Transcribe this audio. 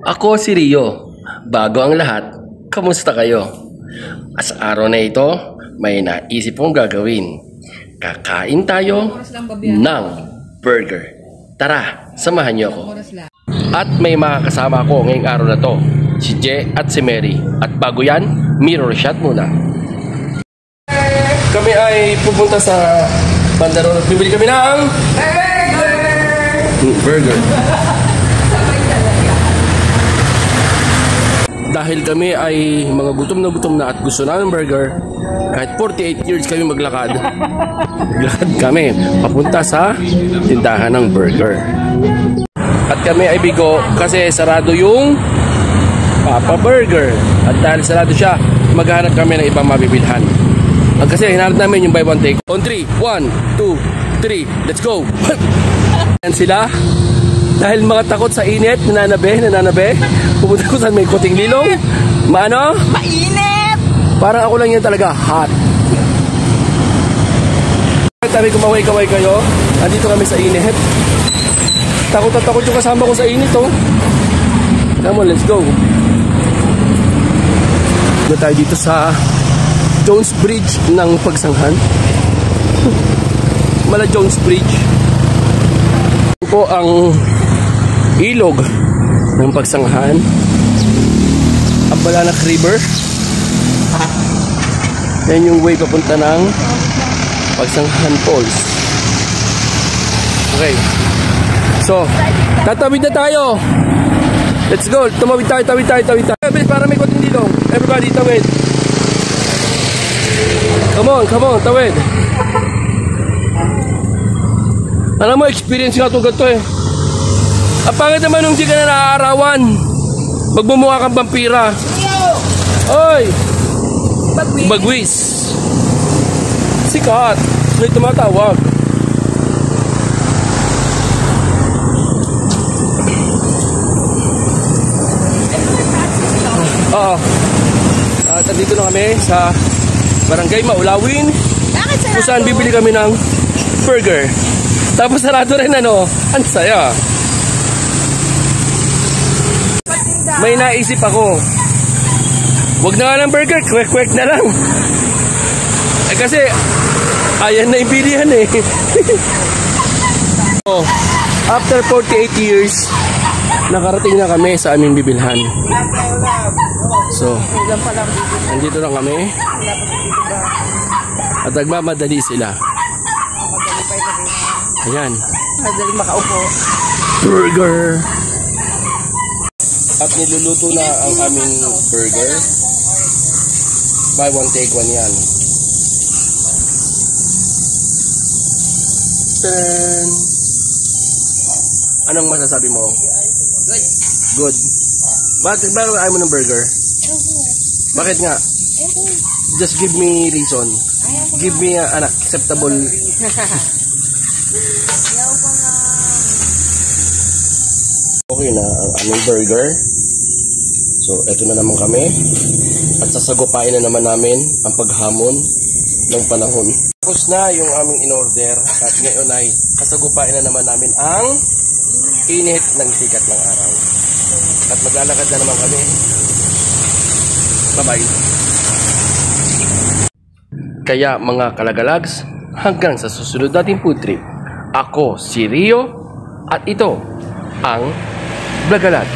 Ako si Rio. Bago ang lahat, kamusta kayo? Sa araw na ito, may naisip kong gagawin. Kakain tayo ng burger. Tara, samahan niyo ako. At may mga kasama ko ngayong araw na to, si Je at si Mary. At bago yan, mirror shot muna. Kami ay pupunta sa Bandaron at bibili kami ng burger. Dahil kami ay mga gutom na at gusto namin burger, kahit 48 years kami maglakad kami papunta sa tindahan ng burger. At kami ay bigo kasi sarado yung Papa Burger. At dahil sarado siya, maghanap kami ng ibang mabibilhan. At kasi hinanap namin yung buy one take. On 3, 1, 2, 3, let's go! Yan sila. Dahil mga takot sa init, nananabe, pupunta ko sa may kuting lilong. Maano? Mainit! Parang ako lang yan talaga, hot. Tabi kumaway-kaway kayo. Andito kami sa init. Takot at takot yung kasama ko sa init, oh. Come on, let's go. Dito tayo dito sa Jones Bridge ng Pagsanghan. Mala Jones Bridge. Ito po ang ilog ng Pagsanghan. Abalanak River. Yan yung way papunta ng Pagsanghan Falls. Okay. So, tatawid na tayo. Let's go. Tumawid tayo. Para may konting dilong. Everybody, tawid. Come on, tawid. Alam mo, experience nga itong ganito eh. Ang pangit naman nung di ka na naaarawan. Magmumukha kang vampira. Oy! Bagwis. Sikat. May tumatawag. Oo. At dito na kami sa Barangay Maulawin. Kung saan bibili kami ng burger. Tapos sarado rin ano. Ang saya. May naisip ako. Wag na nga ng burger. Kwek-kwek na lang. Eh kasi ayan na yung bilihan eh. So, after 48 years nakarating na kami sa aming bibilhan. So, nandito na kami. At nagmamadali sila. Ayan. Madali makaupo. Burger. At niluluto na ang aming burger. Buy one take one yan. Ten. Anong masasabi mo? Good. Bakit ayaw mo ng burger? Bakit nga? Just give me reason. Give me an acceptable. Okay na ang aming burger. So, eto na naman kami. At sasagupain na naman namin ang paghamon ng panahon. Tapos na yung aming in-order. At ngayon ay sasagupain na naman namin ang init ng sikat ng araw. At maglalakad na naman kami. Bye-bye. Kaya mga kalagalags, hanggang sa susunod nating food trip. Ako si Rio at ito ang Blagalag.